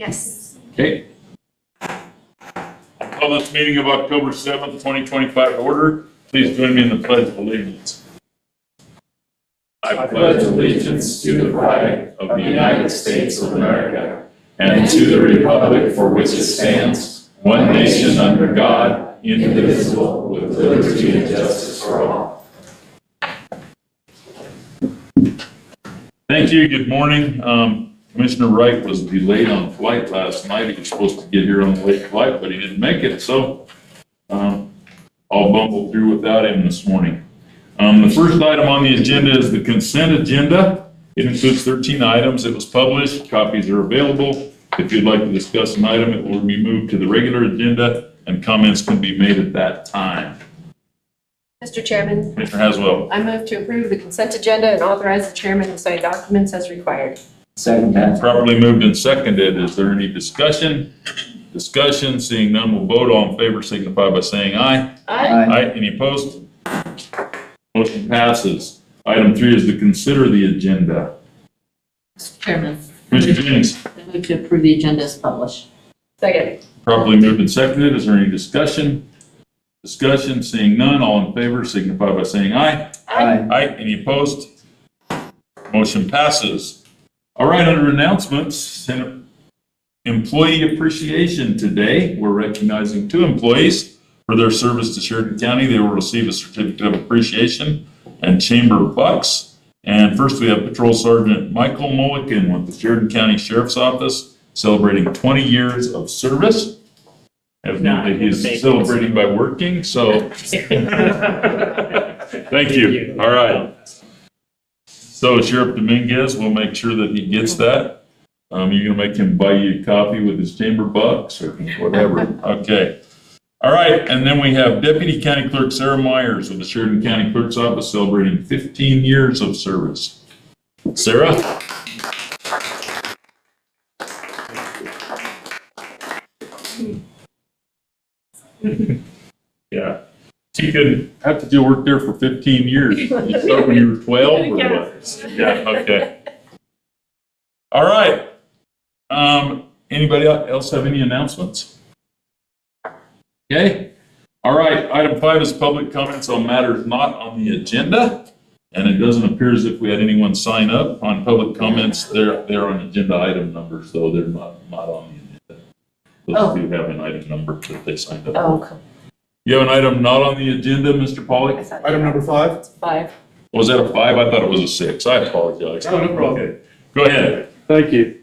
Yes. Okay. I'll call this meeting of October 7th, 2025 to order. Please join me in the Pledge of Allegiance. I pledge allegiance to the flag of the United States of America and to the republic for which it stands, one nation under God, indivisible, with liberty and justice for all. Thank you. Good morning. Commissioner Wright was delayed on flight last night. He was supposed to get here on the late flight, but he didn't make it. So I'll bumble through without him this morning. The first item on the agenda is the consent agenda. It includes 13 items. It was published. Copies are available. If you'd like to discuss an item, it will be moved to the regular agenda and comments can be made at that time. Mr. Chairman, Commissioner Haswell. I move to approve the consent agenda and authorize the chairman to sign documents as required. Second that. Properly moved and seconded. Is there any discussion? Discussion, seeing none, we'll vote. All in favor signify by saying aye. Aye. Any opposed? Motion passes. Item 3 is to consider the agenda. Mr. Chairman, Commissioner Jennings. I move to approve the agenda as published. Second. Properly moved and seconded. Is there any discussion? Discussion, seeing none, all in favor signify by saying aye. Aye. Any opposed? Motion passes. All right, under announcements, employee appreciation today. We're recognizing 2 employees for their service to Sheridan County. They will receive a certificate of appreciation and chamber bucks. And first we have Patrol Sergeant Michael Mulligan with the Sheridan County Sheriff's Office celebrating 20 years of service. Evidently he's celebrating by working, so thank you. All right. So Sheriff Dominguez will make sure that he gets that. You're gonna make him buy you a coffee with his chamber bucks or whatever. Okay. All right, and then we have Deputy County Clerk Sarah Myers with the Sheridan County Clerk's Office celebrating 15 years of service. Sarah? Yeah. She could have to do work there for 15 years. You start when you were 12 or what? Yeah, okay. All right. Anybody else have any announcements? Okay. All right. Item 5 is public comments on matters not on the agenda. And it doesn't appear as if we had anyone sign up on public comments. They're on agenda item numbers, so they're not on the agenda. Those do have an item number that they signed up. Oh, okay. You have an item not on the agenda, Mr. Pollock? Item number 5. 5. Was that a 5? I thought it was a 6. I apologize. No problem. Okay. Go ahead. Thank you.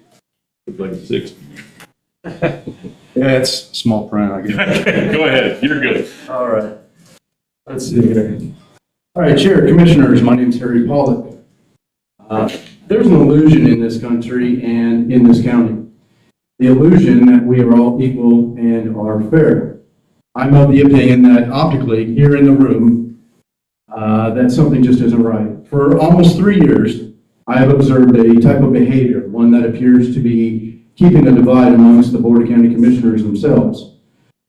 Looked like a 6. Yeah, it's small print, I guess. Okay, go ahead. You're good. All right. Let's see here. All right, Chair, Commissioners, my name is Harry Pollock. There's an illusion in this country and in this county. The illusion that we are all equal and are fair. I'm of the opinion that optically, here in the room, that something just isn't right. For almost 3 years, I have observed a type of behavior, one that appears to be keeping a divide amongst the Board of County Commissioners themselves.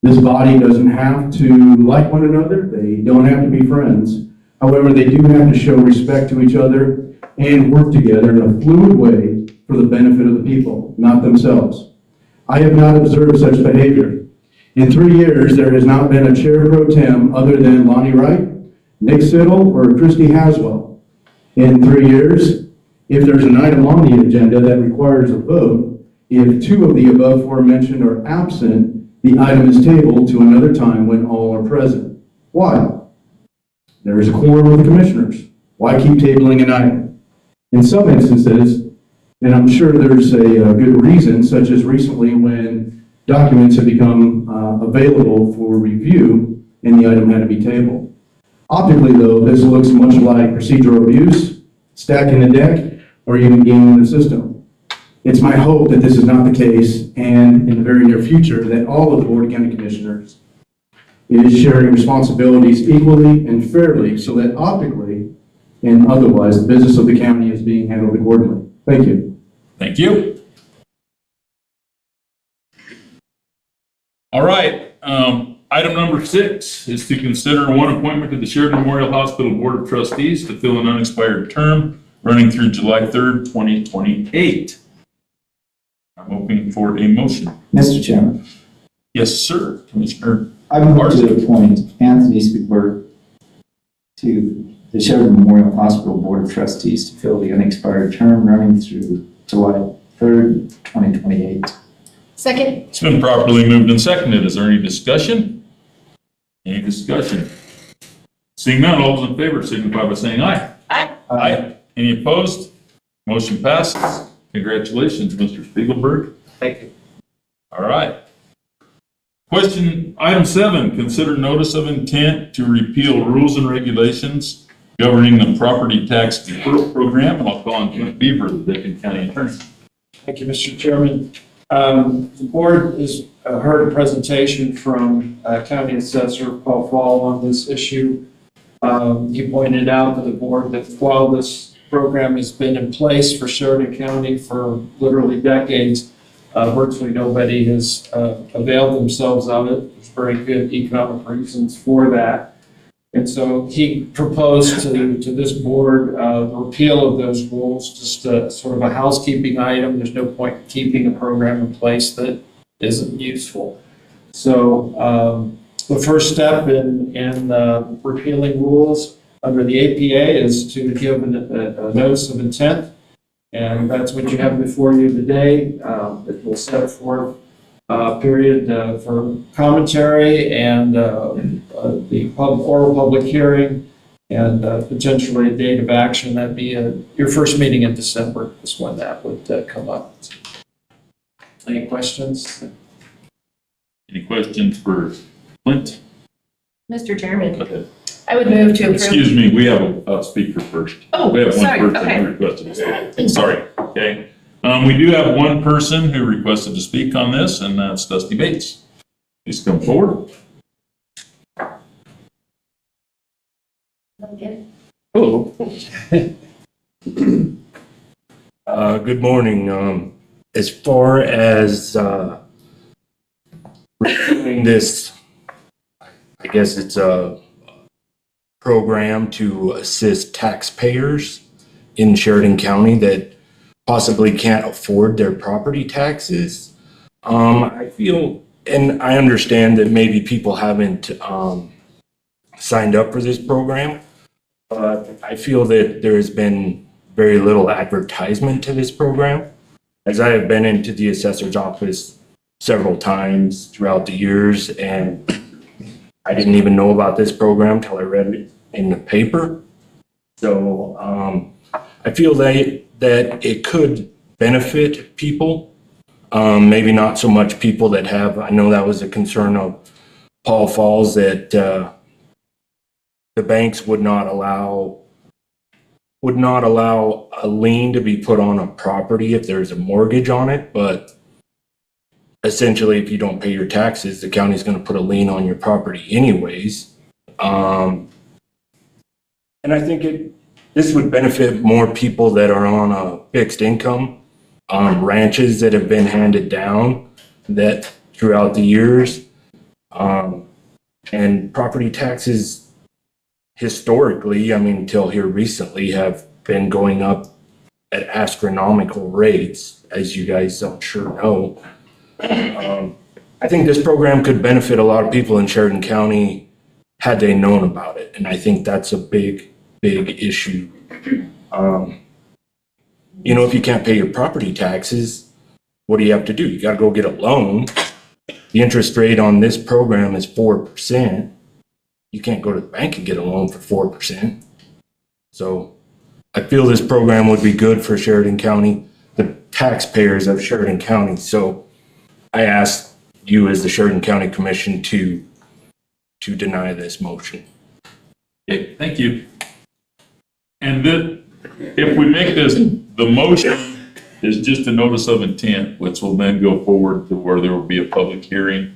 This body doesn't have to like one another. They don't have to be friends. However, they do have to show respect to each other and work together in a fluid way for the benefit of the people, not themselves. I have not observed such behavior. In 3 years, there has not been a chair pro tem other than Lonnie Wright, Nick Siddle, or Christy Haswell. In 3 years, if there's an item on the agenda that requires a vote, if 2 of the above aforementioned are absent, the item is tabled to another time when all are present. Why? There is a quorum of the commissioners. Why keep tabling an item? In some instances, and I'm sure there's a good reason, such as recently when documents have become available for review and the item had to be tabled. Optically, though, this looks much like procedural abuse, stacking the deck, or even gaming the system. It's my hope that this is not the case, and in the very near future, that all of the Board of County Commissioners is sharing responsibilities equally and fairly so that optically and otherwise the business of the county is being handled accordingly. Thank you. Thank you. All right. Item number 6 is to consider one appointment to the Sheridan Memorial Hospital Board of Trustees to fill an unexpired term running through July 3rd, 2028. I'm hoping for a motion. Mr. Chairman, Yes, sir, Commissioner. I move to appoint Anthony Spiegler to the Sheridan Memorial Hospital Board of Trustees to fill the unexpired term running through July 3rd, 2028. Second? It's been properly moved and seconded. Is there any discussion? Any discussion? Seeing none, all those in favor signify by saying aye. Aye. Aye. Any opposed? Motion passes. Congratulations, Mr. Spiegelberg. Thank you. All right. Question item 7, consider notice of intent to repeal rules and regulations governing the property tax deferral program, and I'll call on Clint Beaver, the Deccan County Attorney. Thank you, Mr. Chairman. The board has heard a presentation from County Assessor Paul Fall on this issue. He pointed out to the board that while this program has been in place for Sheridan County for literally decades, virtually nobody has availed themselves of it. There's very good economic reasons for that. And so he proposed to this board the repeal of those rules, just sort of a housekeeping item. There's no point in keeping a program in place that isn't useful. So the first step in repealing rules under the APA is to give a notice of intent. And that's what you have before you today. It will set forth a period for commentary and the oral public hearing and potentially a date of action. That'd be your first meeting in December is when that would come up. Any questions? Any questions for Clint? Mr. Chairman, Go ahead. I would move to approve. Excuse me, we have a speaker first. Oh, We have one sorry, person okay. who requested to speak. Sorry, okay. We do have one person who requested to speak on this, and that's Dusty Bates. Please come forward. Hello. Good morning. As far as reviewing this, I guess it's a program to assist taxpayers in Sheridan County that possibly can't afford their property taxes. I feel, and I understand that maybe people haven't signed up for this program, but I feel that there has been very little advertisement to this program. As I have been into the assessor's office several times throughout the years, and I didn't even know about this program till I read it in the paper. So I feel that it could benefit people, maybe not so much people that have, I know that was a concern of Paul Falls, that the banks would not allow a lien to be put on a property if there's a mortgage on it, but essentially if you don't pay your taxes, the county's going to put a lien on your property anyways. And I think this would benefit more people that are on a fixed income, ranches that have been handed down that throughout the years, and property taxes historically, I mean, until here recently, have been going up at astronomical rates, as you guys I'm sure know. I think this program could benefit a lot of people in Sheridan County had they known about it, and I think that's a big issue. If you can't pay your property taxes, what do you have to do? You got to go get a loan. The interest rate on this program is 4%. You can't go to the bank and get a loan for 4%. So I feel this program would be good for Sheridan County, the taxpayers of Sheridan County. So I ask you as the Sheridan County Commission to deny this motion. Okay, thank you. And then, if we make this, the motion is just a notice of intent, which will then go forward to where there will be a public hearing.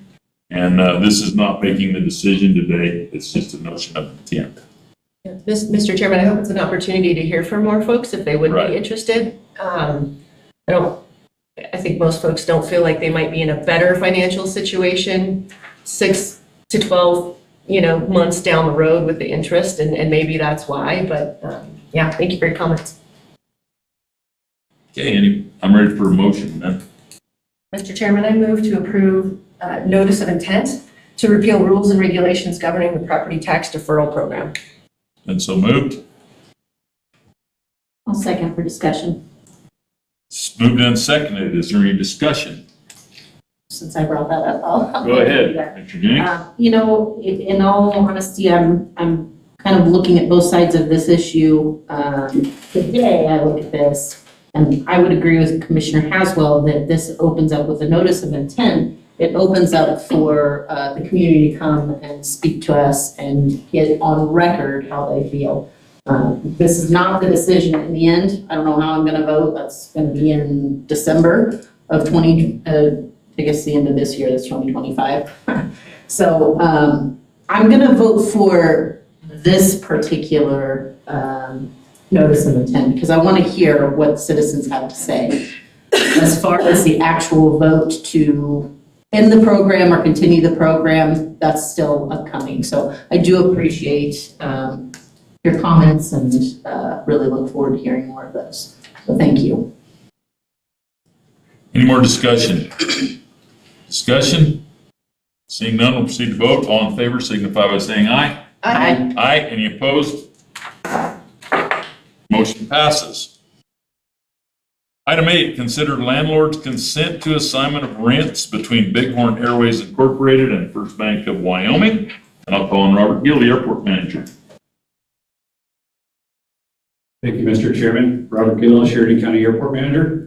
And this is not making the decision today, it's just a notion of intent. Yeah. Mr. Chairman, I hope it's an opportunity to hear from more folks if they would Right. be interested. I think most folks don't feel like they might be in a better financial situation 6 to 12, months down the road with the interest, and maybe that's why, but yeah, thank you for your comments. Okay, I'm ready for a motion then. Mr. Chairman, I move to approve notice of intent to repeal rules and regulations governing the property tax deferral program. And so moved. I'll second for discussion, It's moved and seconded. Is there any discussion? since I brought that up. I'll Go ahead, do that. Mr. Jennings. You know, in all honesty, I'm kind of looking at both sides of this issue. Today, I look at this, and I would agree with Commissioner Haswell that this opens up with a notice of intent. It opens up for the community to come and speak to us and get on record how they feel. This is not the decision in the end. I don't know how I'm going to vote. That's going to be in December of I guess the end of this year, that's 2025. So I'm going to vote for this particular notice of intent because I want to hear what citizens have to say. As far as the actual vote to end the program or continue the program, that's still upcoming. So I do appreciate your comments and really look forward to hearing more of those. So thank you. Any more discussion? Discussion? Seeing none, we'll proceed to vote. All in favor signify by saying aye. Aye. Aye. Any opposed? Motion passes. Item 8, consider landlord's consent to assignment of rents between Bighorn Airways Incorporated and First Bank of Wyoming. And I'll call on Robert Gill, the airport manager. Thank you, Mr. Chairman. Robert Gill, Sheridan County Airport Manager.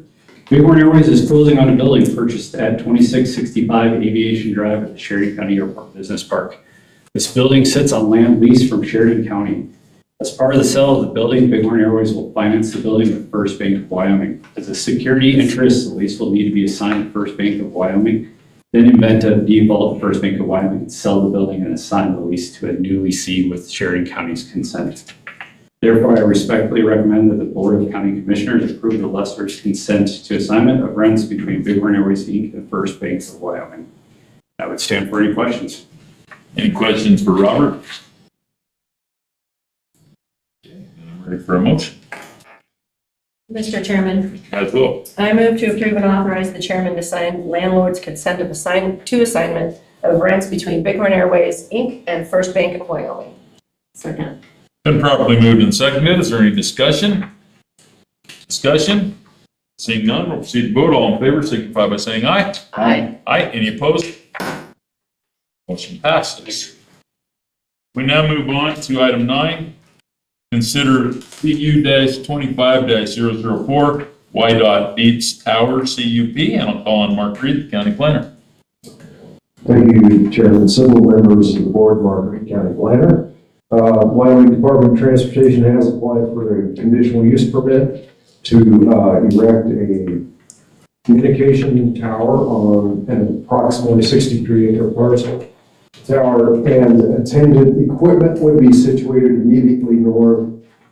Bighorn Airways is closing on a building purchased at 2665 Aviation Drive at the Sheridan County Airport Business Park. This building sits on land leased from Sheridan County. As part of the sale of the building, Bighorn Airways will finance the building with First Bank of Wyoming. As a security interest, the lease will need to be assigned to First Bank of Wyoming. Then in event of default, First Bank of Wyoming can sell the building and assign the lease to a new leasee with Sheridan County's consent. Therefore, I respectfully recommend that the Board of County Commissioners approve the lessor's consent to assignment of rents between Bighorn Airways Inc. and First Bank of Wyoming. I would stand for any questions. Any questions for Robert? Okay, then I'm ready for a motion. Mr. Chairman, As well. I move to approve and authorize the chairman to sign landlord's consent of assignment of rents between Bighorn Airways, Inc. and First Bank of Wyoming. Second. Been properly moved and seconded. Is there any discussion? Discussion? Seeing none, we'll proceed to vote. All in favor signify by saying aye. Aye. Aye. Any opposed? Motion passes. We now move on to item 9. Consider CU-25-004 YDOT Beats Tower CUP, and I'll call on Mark Reed, the county planner. Thank you, Chairman. Several members of the board, Mark Reed, county planner. Wyoming Department of Transportation has applied for a conditional use permit to erect a communication tower on an approximately 63-acre parcel. Tower and attendant equipment would be situated immediately north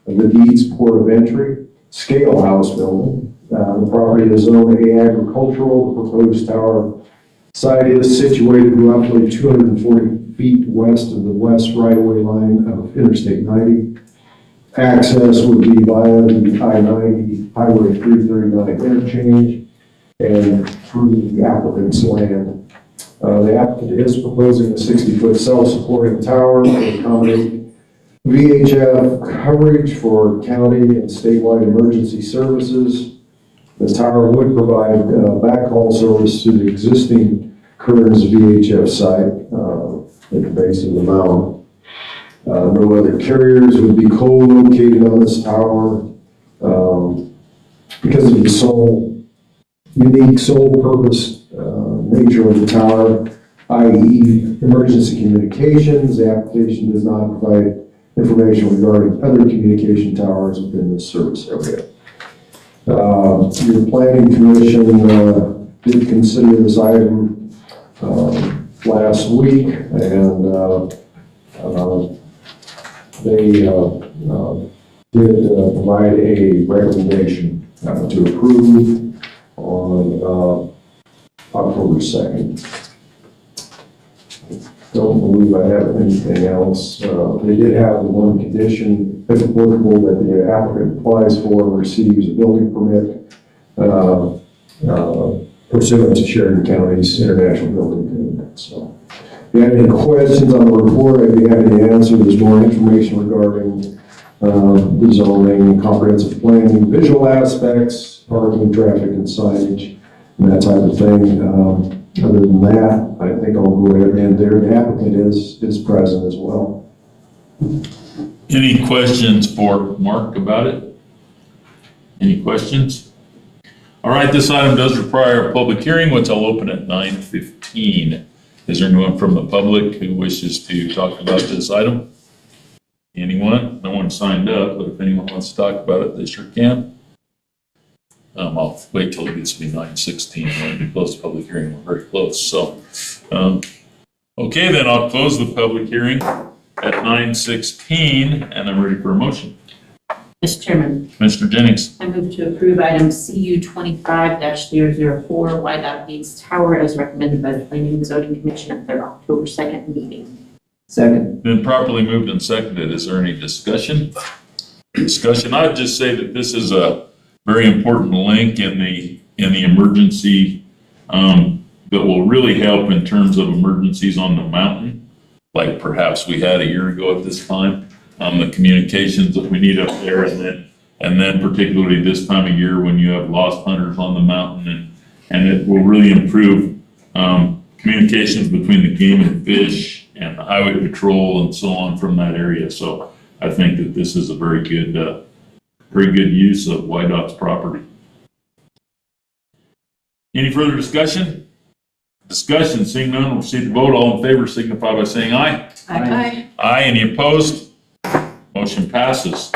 of the Deeds Port of Entry scale house building. The property is zoned agricultural. The proposed tower site is situated roughly 240 feet west of the west right-of-way line of Interstate 90. Access would be via the I-90 Highway 339 interchange and through the applicant's land. The applicant is proposing a 60-foot self-supporting tower to accommodate VHF coverage for county and statewide emergency services. The tower would provide backhaul service to the existing Kearns VHF site at the base of the mountain. No other carriers would be co-located on this tower because of the unique sole purpose nature of the tower, i.e. emergency communications. The application does not provide information regarding other communication towers within this service area. Your planning commission did consider this item last week, and they did provide a recommendation to approve on October 2nd. Don't believe I have anything else. They did have the one condition, if applicable, that the applicant applies for and receives a building permit pursuant to Sheridan County's International Building Code. So if you have any questions on the report, I'd be happy to answer. There's more information regarding the zoning, comprehensive planning, visual aspects, parking, traffic, and signage, and that type of thing. Other than that, I think I'll go ahead and end there. The applicant is present as well. Any questions for Mark about it? Any questions? All right, this item does require a public hearing, which I'll open at 9:15. Is there anyone from the public who wishes to talk about this item? Anyone? No one signed up, but if anyone wants to talk about it, they sure can. I'll wait till it gets to be 9:16. When we close the public hearing, we're very close. So, okay, then I'll close the public hearing at 9:16, and I'm ready for a motion. Mr. Chairman, Mr. Jennings. I move to approve item CU 25-004, Wyandotte Gates Tower, as recommended by the Planning and Zoning Commission at their October 2nd meeting. Second. Been properly moved and seconded. Is there any discussion? I'd just say that this is a very important link in the emergency that will really help in terms of emergencies on the mountain, like perhaps we had a year ago at this time. The communications that we need up there, and then particularly this time of year when you have lost hunters on the mountain, and it will really improve communications between the game and fish and the highway patrol and so on from that area. So I think that this is a very good use of Wyandott's property. Any further discussion? Seeing none, we'll proceed to vote. All in favor signify by saying aye. Aye. Aye. Any opposed? Motion passes.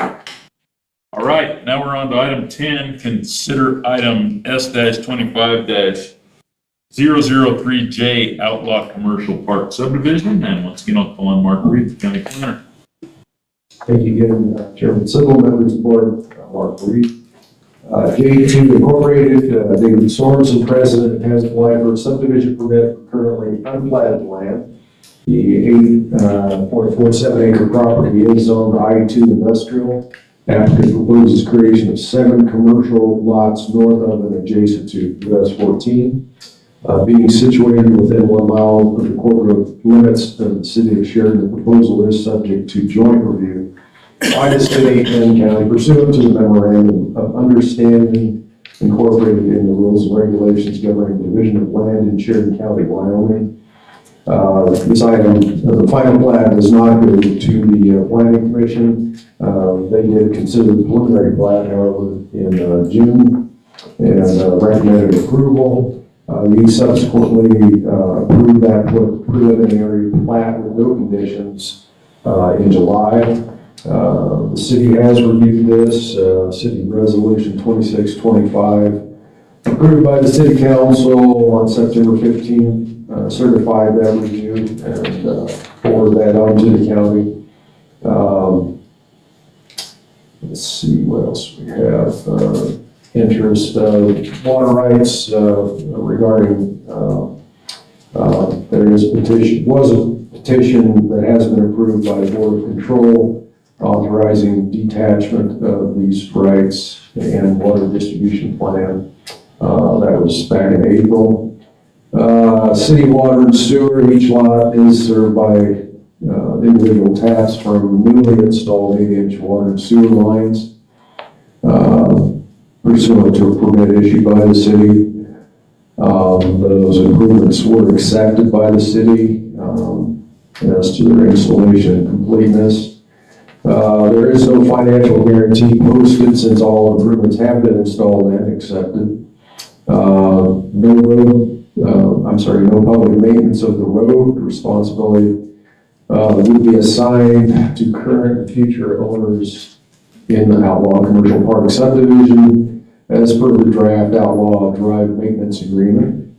All right, now we're on to item 10. Consider item S-25-003J Outlaw Commercial Park Subdivision. And once again, I'll call on Mark Reed, the county planner. Thank you again, Chairman Civil, members of the board, Mark Reed. J2 Incorporated, David Sorensen, president, has applied for a subdivision permit for currently unplatted land. The 8.47 acre property is zoned I-2 industrial. Applicant proposes creation of 7 commercial lots north of and adjacent to US 14. Being situated within 1 mile of the corporate limits of the city of Sheridan, the proposal is subject to joint review by the city and county pursuant to the memorandum of understanding incorporated in the rules and regulations governing division of land in Sheridan County, Wyoming. This item, the final plat does not go to the planning commission. They did consider the preliminary plat, however, in June and recommended approval. You subsequently approved that preliminary plat with no conditions in July. The city has reviewed this, city resolution 2625, approved by the city council on September 15th. Certified that review and forward that on to the county. Let's see what else we have. Interest, water rights regarding, there is was a petition that has been approved by the Board of Control authorizing detachment of these rights and water distribution plan. That was back in April. City water and sewer, each lot is served by individual taps from newly installed 8-inch water and sewer lines pursuant to a permit issued by the city. Those improvements were accepted by the city as to their installation and completeness. There is no financial guarantee posted since all improvements have been installed and accepted. No public maintenance of the road responsibility would be assigned to current and future owners in the Outlaw Commercial Park subdivision as per the draft Outlaw Drive Maintenance Agreement.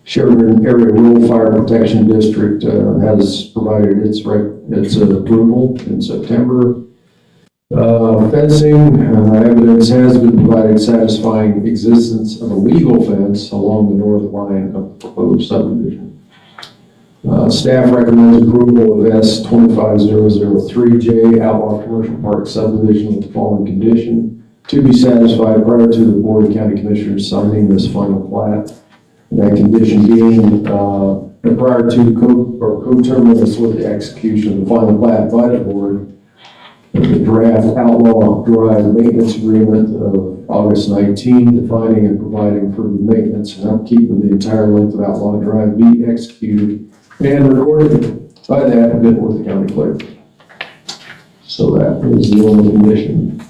Sheridan Area Rural Fire Protection District has provided its approval in September. Fencing evidence has been provided satisfying existence of a legal fence along the north line of the proposed subdivision. Staff recommends approval of S-25003J Outlaw Commercial Park subdivision with the following condition. to be satisfied prior to the Board of County Commissioners signing this final plat. That condition being, prior to co-terminus with the execution of the final plat by the board, the draft outlaw drive maintenance agreement of August 19, defining and providing for the maintenance and upkeep of the entire length of outlaw drive be executed and recorded by the applicant with the county clerk. So that is the only condition.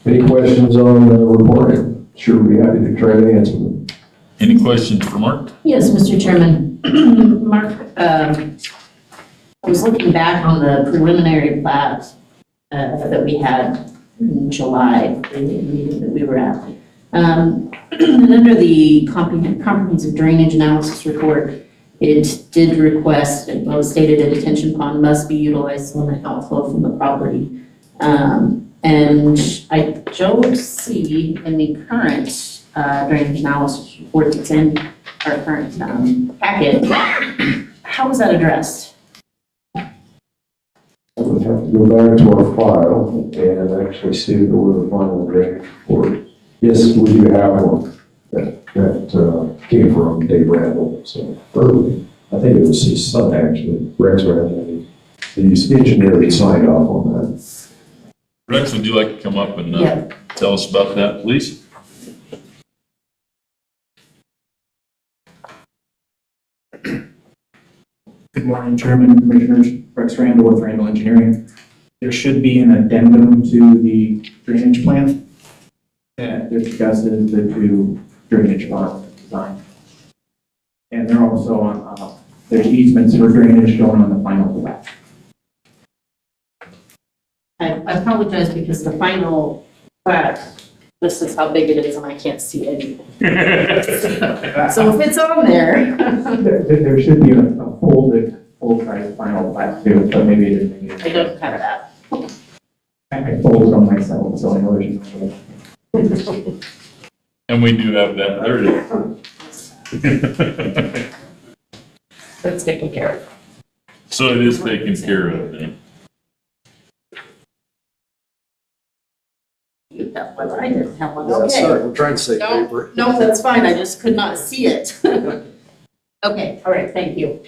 Any questions on the reporting? Sure, be happy to try to answer them. Any questions for Mark? Yes, Mr. Chairman. Mark, I was looking back on the preliminary plat that we had in July, the meeting that we were at. And under the comprehensive drainage analysis report, it did request, it was stated a detention pond must be utilized to limit outflow from the property. And I don't see in the current drainage analysis report that's in our current packet, how is that addressed? We'd have to go back to our file and actually see if there was a final drainage report. Yes, we do have one that came from Dave Randall, so early. I think it was his son, actually, Rex Randall. The engineer signed off on that. Rex, would you like to come up and Yeah. tell us about that, please? Good morning, Chairman, Commissioners. Rex Randall with Randall Engineering. There should be an addendum to the drainage plan that discusses the two drainage ponds design. And they're also on, there's easements for drainage shown on the final plat. I apologize because the final plat, this is how big it is and I can't see anything. So if it's on there. There should be a folded, full-size final plat too, but maybe it didn't make I it. don't have that. I folded them myself, so I know there's no. And we do have that, there it is. That's taken care of. So it is taken care of then. You have one, I didn't have one, Yeah, okay. sorry, we're trying to save No, paper. no, that's fine, I just could not see it. Okay, all right, thank you.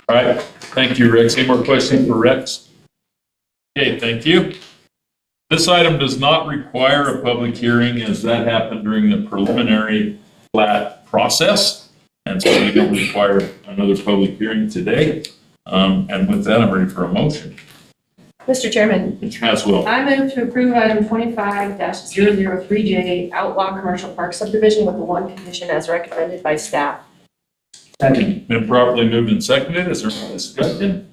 All right, thank you, Rex. Any more questions for Rex? Okay, thank you. This item does not require a public hearing as that happened during the preliminary plat process. And so we don't require another public hearing today. And with that, I'm ready for a motion. Mr. Chairman, Haswell. I move to approve item 25-003J Outlaw Commercial Park subdivision with the one condition as recommended by staff. Second. Been properly moved and seconded. Is there any discussion?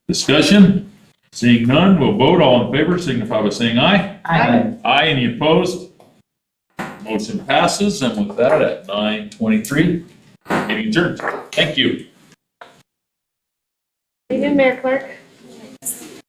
Discussion? Seeing none, we'll vote. All in favor signify by saying aye. Aye. Aye. Any opposed? Motion passes. And with that, at 9:23, meeting adjourned. Thank you. Thank you, Mayor Clerk.